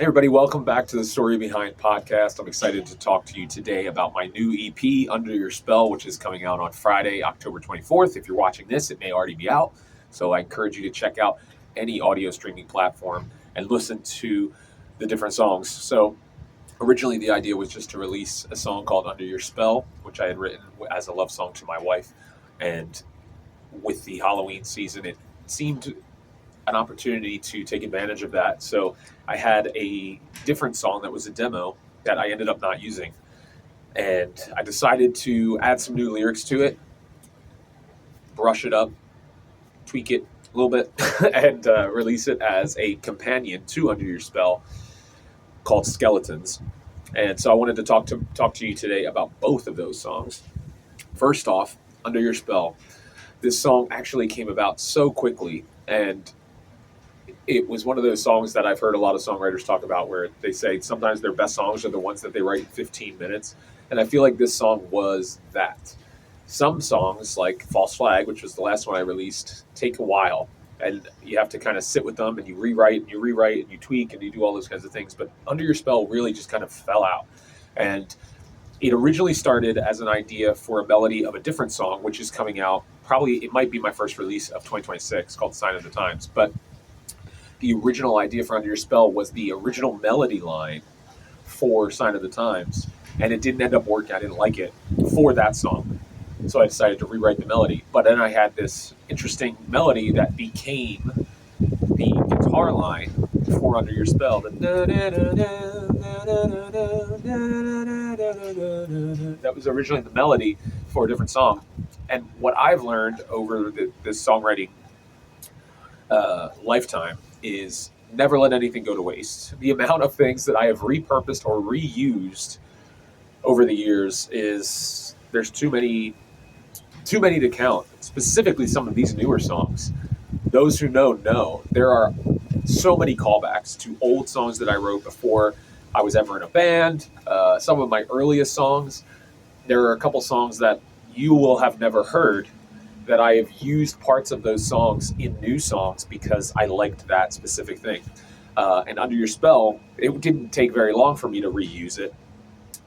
Hey everybody, welcome back to the Story Behind podcast. I'm excited to talk to you today about my new EP, Under Your Spell, which is coming out on Friday, October 24th. If you're watching this, it may already be out. So I encourage you to check out any audio streaming platform and listen to the different songs. So originally the idea was just to release a song called Under Your Spell, which I had written as a love song to my wife. And with the Halloween season, it seemed an opportunity to take advantage of that. So I had a different song that was a demo that I ended up not using. And I decided to add some new lyrics to it, brush it up, tweak it a little bit, and release it as a companion to Under Your Spell called Skeletons. And so I wanted to talk to you today about both of those songs. First off, Under Your Spell. This song actually came about so quickly, and it was one of those songs that I've heard a lot of songwriters talk about where they say sometimes their best songs are the ones that they write in 15 minutes. And I feel like this song was that. Some songs, like False Flag, which was the last one I released, take a while. And you have to kind of sit with them and you rewrite and you tweak and you do all those kinds of things. But Under Your Spell really just kind of fell out. And it originally started as an idea for a melody of a different song, which is coming out. Probably it might be my first release of 2026 called Sign of the Times. But the original idea for Under Your Spell was the original melody line for Sign of the Times, and it didn't end up working. I didn't like it for that song, so I decided to rewrite the melody. But then I had this interesting melody that became the guitar line for Under Your Spell. That was originally the melody for a different song. And what I've learned over this songwriting lifetime is never let anything go to waste. The amount of things that I have repurposed or reused over the years is there's too many to count. Specifically, some of these newer songs. Those who know there are so many callbacks to old songs that I wrote before I was ever in a band. Some of my earliest songs. There are a couple songs that you will have never heard that I have used parts of those songs in new songs because I liked that specific thing. And Under Your Spell, it didn't take very long for me to reuse it.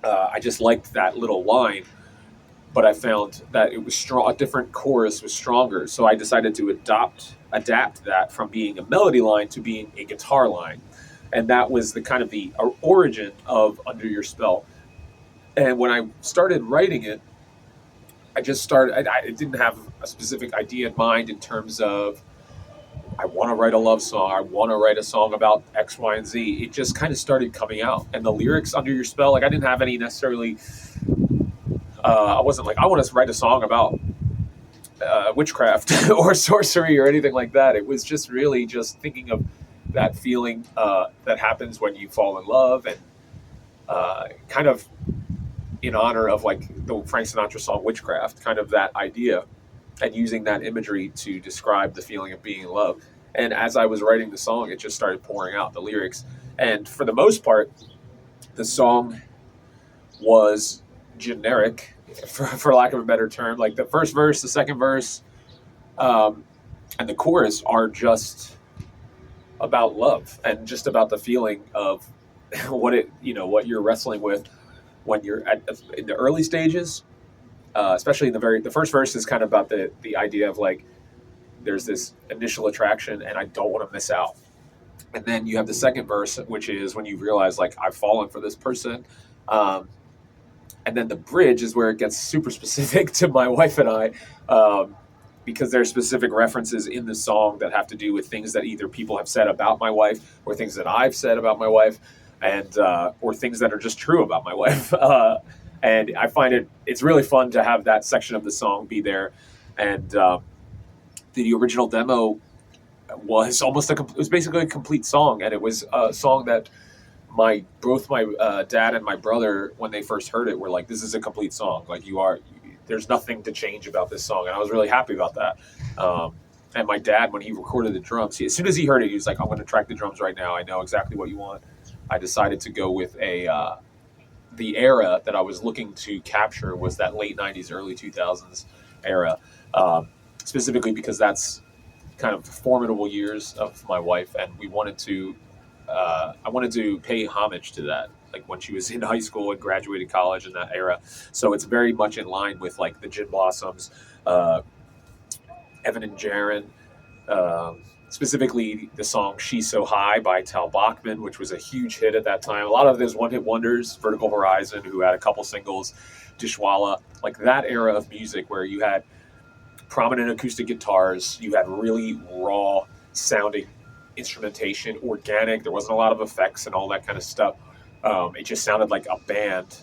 I just liked that little line, but I found that it was strong. A different chorus was stronger, so I decided to adapt that from being a melody line to being a guitar line, and that was the kind of the origin of Under Your Spell. And when I started writing it, I didn't have a specific idea in mind in terms of I want to write a love song. I want to write a song about X, Y, and Z. It just kind of started coming out. And the lyrics Under Your Spell, like I didn't have any necessarily, I wasn't like, I want to write a song about witchcraft or sorcery or anything like that. It was just really just thinking of that feeling that happens when you fall in love and kind of in honor of like the Frank Sinatra song Witchcraft, kind of that idea, and using that imagery to describe the feeling of being in love. And as I was writing the song, it just started pouring out the lyrics. And for the most part, the song was generic, for lack of a better term. Like the first verse, the second verse, and the chorus are just about love and just about the feeling of what you're wrestling with when you're in the early stages, especially in the first verse is kind of about the idea of like, there's this initial attraction and I don't want to miss out. And then you have the second verse, which is when you realize like I've fallen for this person. And then the bridge is where it gets super specific to my wife and I, because there are specific references in the song that have to do with things that either people have said about my wife or things that I've said about my wife. And or things that are just true about my wife, and I find it's really fun to have that section of the song be there. And the original demo was it was basically a complete song, and it was a song that both my dad and my brother, when they first heard it, were like, "This is a complete song. Like there's nothing to change about this song," and I was really happy about that. And my dad, when he recorded the drums, as soon as he heard it, he was like, "I'm going to track the drums right now. I know exactly what you want." I decided to go with the era that I was looking to capture was that late 90s, early 2000s era, specifically because that's kind of formidable years of my wife, and we wanted to I wanted to pay homage to that, like when she was in high school and graduated college in that era. So it's very much in line with like the Gin Blossoms, uh, Evan and Jaron, specifically the song "She's So High" by Tal Bachman, which was a huge hit at that time. A lot of those one-hit wonders, Vertical Horizon, who had a couple singles, Dishwalla, like that era of music where you had prominent acoustic guitars, you had really raw sounding instrumentation, organic. There wasn't a lot of effects and all that kind of stuff. It just sounded like a band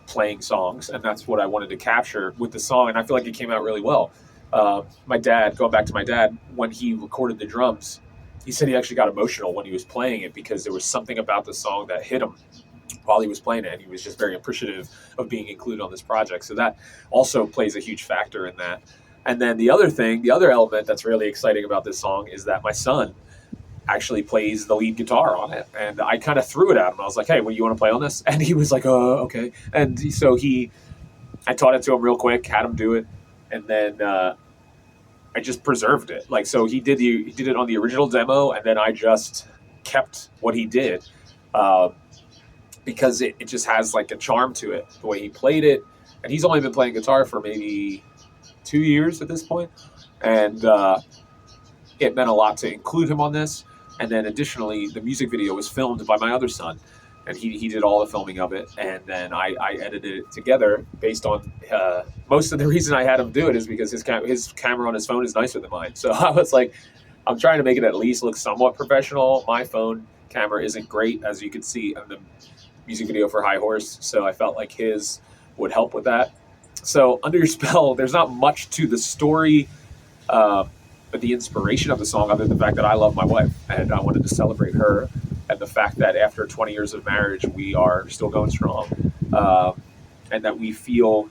playing songs, and that's what I wanted to capture with the song. And I feel like it came out really well. My dad, going back to my dad, when he recorded the drums, he said he actually got emotional when he was playing it because there was something about the song that hit him while he was playing it, and he was just very appreciative of being included on this project. So that also plays a huge factor in that. And then the other element that's really exciting about this song is that my son actually plays the lead guitar on it. And I kind of threw it at him. I was like, hey, well, you want to play on this? And he was like, okay. And so I taught it to him real quick, had him do it. And then I just preserved it. Like, so he did it on the original demo, and then I just kept what he did because it just has like a charm to it, the way he played it. And he's only been playing guitar for maybe 2 years at this point. And it meant a lot to include him on this. And then additionally, the music video was filmed by my other son, and he did all the filming of it. And then I edited it together based on most of the reason I had him do it is because his camera on his phone is nicer than mine. So I was like, I'm trying to make it at least look somewhat professional. My phone camera isn't great, as you can see in the music video for High Horse. So I felt like his would help with that. So Under Your Spell, there's not much to the story, but the inspiration of the song, other than the fact that I love my wife and I wanted to celebrate her, and the fact that after 20 years of marriage, we are still going strong, and that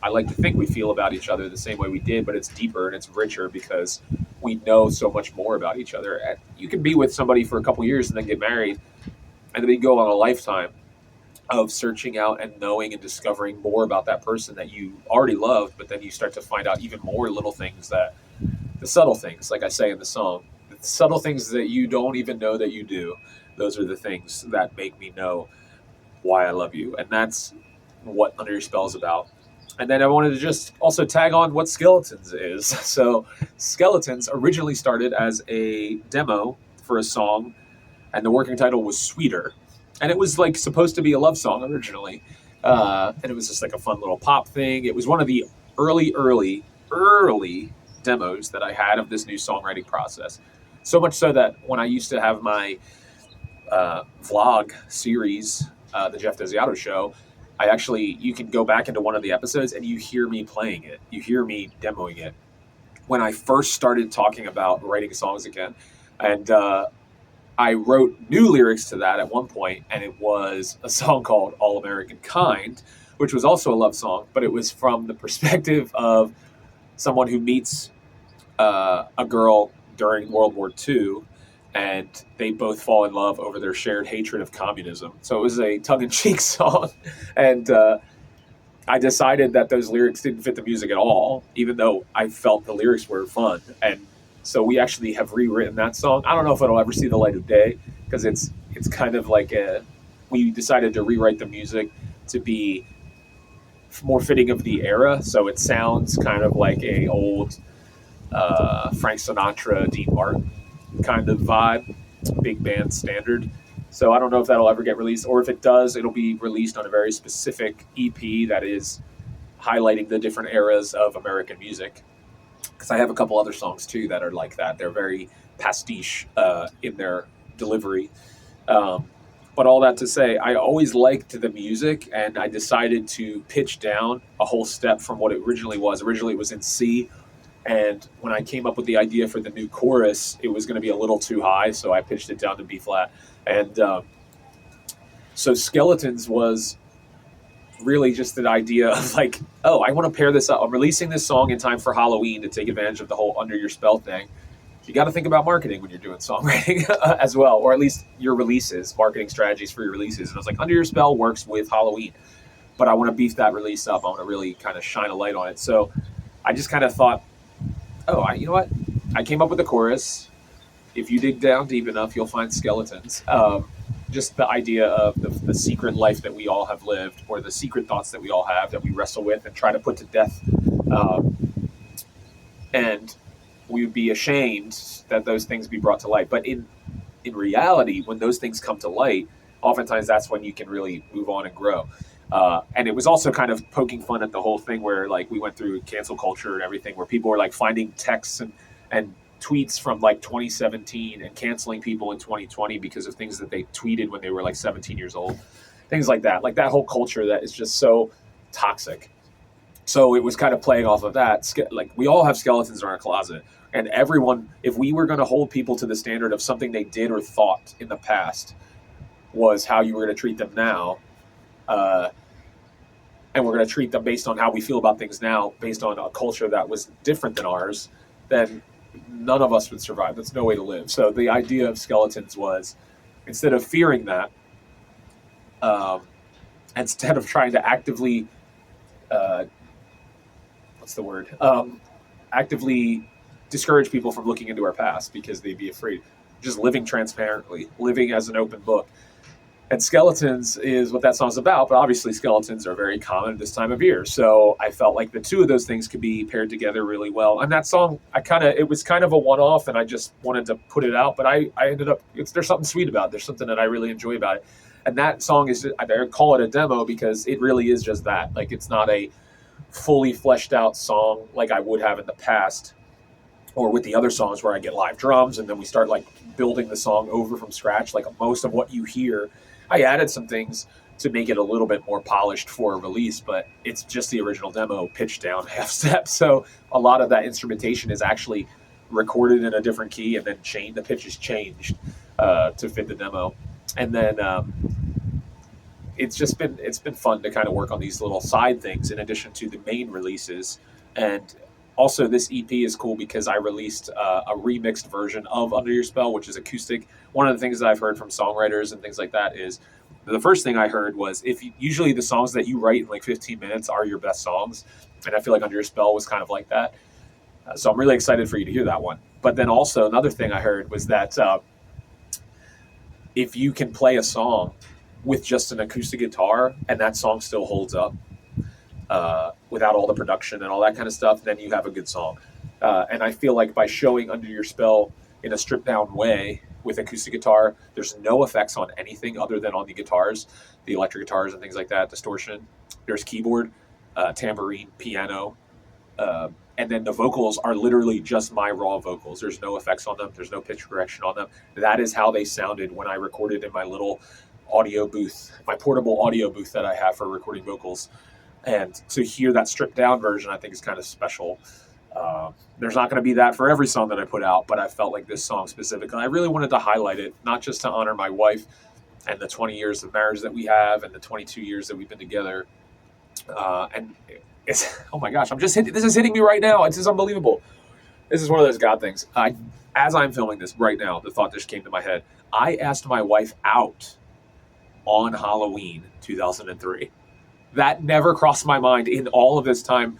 I like to think we feel about each other the same way we did, but it's deeper and it's richer because we know so much more about each other. And you can be with somebody for a couple years and then get married, and then you go on a lifetime of searching out and knowing and discovering more about that person that you already loved, but then you start to find out even more little things, that the subtle things, like I say in the song, the subtle things that you don't even know that you do. Those are the things that make me know why I love you. And that's what Under Your Spell is about. And then I wanted to just also tag on what Skeletons is. So Skeletons originally started as a demo for a song, and the working title was Sweeter. And it was like supposed to be a love song originally. And it was just like a fun little pop thing. It was one of the early demos that I had of this new songwriting process. So much so that when I used to have my vlog series, the Geoff Desiato Show, you can go back into one of the episodes and you hear me playing it. You hear me demoing it. When I first started talking about writing songs again, and I wrote new lyrics to that at one point, and it was a song called All American Kind, which was also a love song, but it was from the perspective of someone who meets a girl during World War II, and they both fall in love over their shared hatred of communism. So it was a tongue-in-cheek song, and I decided that those lyrics didn't fit the music at all, even though I felt the lyrics were fun. And so we actually have rewritten that song. I don't know if it'll ever see the light of day, because it's kind of like we decided to rewrite the music to be more fitting of the era. So it sounds kind of like a old Frank Sinatra, Dean Martin kind of vibe, big band standard. So I don't know if that'll ever get released, or if it does, it'll be released on a very specific EP that is highlighting the different eras of American music. Because I have a couple other songs too that are like that. They're very pastiche in their delivery. But all that to say, I always liked the music, and I decided to pitch down a whole step from what it originally was. Originally it was in C, and when I came up with the idea for the new chorus, it was going to be a little too high, so I pitched it down to B flat. And so Skeletons was really just an idea of like, oh, I want to pair this up. I'm releasing this song in time for Halloween to take advantage of the whole Under Your Spell thing. You got to think about marketing when you're doing songwriting as well, or at least your releases, marketing strategies for your releases. And I was like, Under Your Spell works with Halloween, but I want to beef that release up. I want to really kind of shine a light on it. So I just kind of thought, you know what? I came up with the chorus. if you dig down deep enough, you'll find skeletons. Just the idea of the secret life that we all have lived, or the secret thoughts that we all have that we wrestle with and try to put to death. And we would be ashamed that those things be brought to light. But in reality, when those things come to light, oftentimes that's when you can really move on and grow. And it was also kind of poking fun at the whole thing where like we went through cancel culture and everything, where people were like finding texts and tweets from like 2017 and canceling people in 2020 because of things that they tweeted when they were like 17 years old. Things like that whole culture that is just so toxic. So it was kind of playing off of that. Like, we all have skeletons in our closet. And everyone, if we were going to hold people to the standard of something they did or thought in the past was how you were going to treat them now, and we're going to treat them based on how we feel about things now, based on a culture that was different than ours, then none of us would survive. That's no way to live. So the idea of skeletons was, instead of fearing that, instead of trying to actively, actively discourage people from looking into our past because they'd be afraid, just living transparently, living as an open book. And skeletons is what that song's about, but obviously skeletons are very common this time of year. So I felt like the two of those things could be paired together really well. And that song, it was kind of a one-off, and I just wanted to put it out, but I ended up, there's something sweet about it. There's something that I really enjoy about it. And that song is, I call it a demo because it really is just that. Like, it's not a fully fleshed out song like I would have in the past, or with the other songs where I get live drums and then we start like building the song over from scratch. Like, most of what you hear, I added some things to make it a little bit more polished for a release, but it's just the original demo pitched down half step. So a lot of that instrumentation is actually recorded in a different key and then the pitch is changed to fit the demo. And then it's been fun to kind of work on these little side things in addition to the main releases. And also, this EP is cool because I released a remixed version of Under Your Spell, which is acoustic. One of the things that I've heard from songwriters and things like that is, the first thing I heard was, usually the songs that you write in like 15 minutes are your best songs. And I feel like Under Your Spell was kind of like that. So I'm really excited for you to hear that one. But then also another thing I heard was that if you can play a song with just an acoustic guitar and that song still holds up, without all the production and all that kind of stuff, then you have a good song. And I feel like by showing Under Your Spell in a stripped down way with acoustic guitar, there's no effects on anything other than on the guitars, the electric guitars and things like that, distortion. There's keyboard, tambourine, piano, and then the vocals are literally just my raw vocals. There's no effects on them. There's no pitch correction on them. That is how they sounded when I recorded in my little audio booth, my portable audio booth that I have for recording vocals. And to hear that stripped down version, I think is kind of special. There's not going to be that for every song that I put out, but I felt like this song specifically, I really wanted to highlight it, not just to honor my wife and the 20 years of marriage that we have and the 22 years that we've been together. And it's, oh my gosh, this is hitting me right now. It's just unbelievable. This is one of those God things. As I'm filming this right now, the thought just came to my head. I asked my wife out on Halloween 2003. That never crossed my mind in all of this time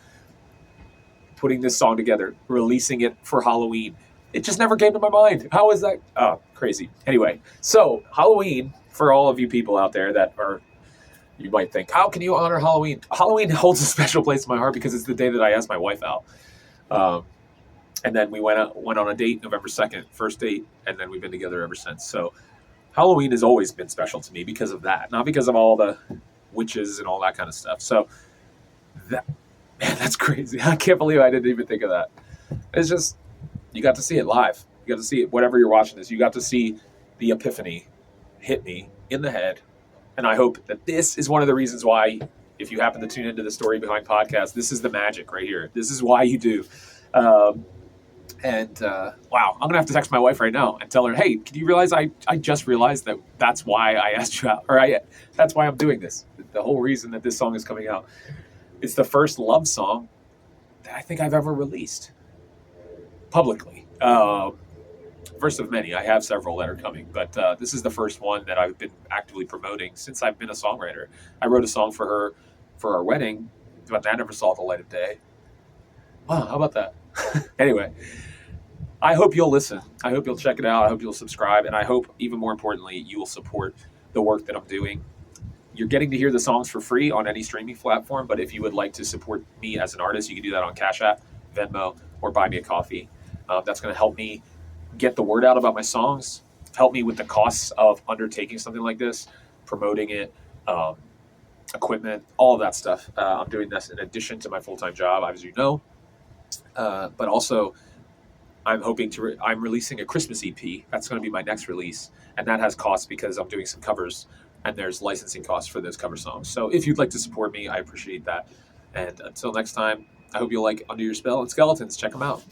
putting this song together, releasing it for Halloween. It just never came to my mind. How is that? Oh, crazy. Anyway, so Halloween, for all of you people out there that are, you might think, how can you honor Halloween? Halloween holds a special place in my heart because it's the day that I asked my wife out. And then we went on a date November 2nd, first date, and then we've been together ever since. So Halloween has always been special to me because of that, not because of all the witches and all that kind of stuff. So that's crazy. I can't believe I didn't even think of that. It's just, you got to see it live. You got to see it, whatever you're watching this, you got to see the epiphany hit me in the head. And I hope that this is one of the reasons why, if you happen to tune into the Story Behind podcast, this is the magic right here. This is why you do. Wow, I'm going to have to text my wife right now and tell her, hey, can you realize I just realized that's why I asked you out, or that's why I'm doing this. The whole reason that this song is coming out. It's the first love song that I think I've ever released publicly. First of many. I have several that are coming, but this is the first one that I've been actively promoting since I've been a songwriter. I wrote a song for her for our wedding, but that never saw the light of day. Wow, how about that? Anyway, I hope you'll listen. I hope you'll check it out. I hope you'll subscribe. And I hope, even more importantly, you will support the work that I'm doing. You're getting to hear the songs for free on any streaming platform, but if you would like to support me as an artist, you can do that on Cash App, Venmo, or Buy Me a Coffee. That's going to help me get the word out about my songs, help me with the costs of undertaking something like this, promoting it, um, equipment, all of that stuff. I'm doing this in addition to my full-time job, as you know, but also I'm hoping to. I'm releasing a Christmas EP. That's going to be my next release, and that has costs because I'm doing some covers, and there's licensing costs for those cover songs. So if you'd like to support me, I appreciate that. And until next time, I hope you'll like Under Your Spell and Skeletons. Check them out.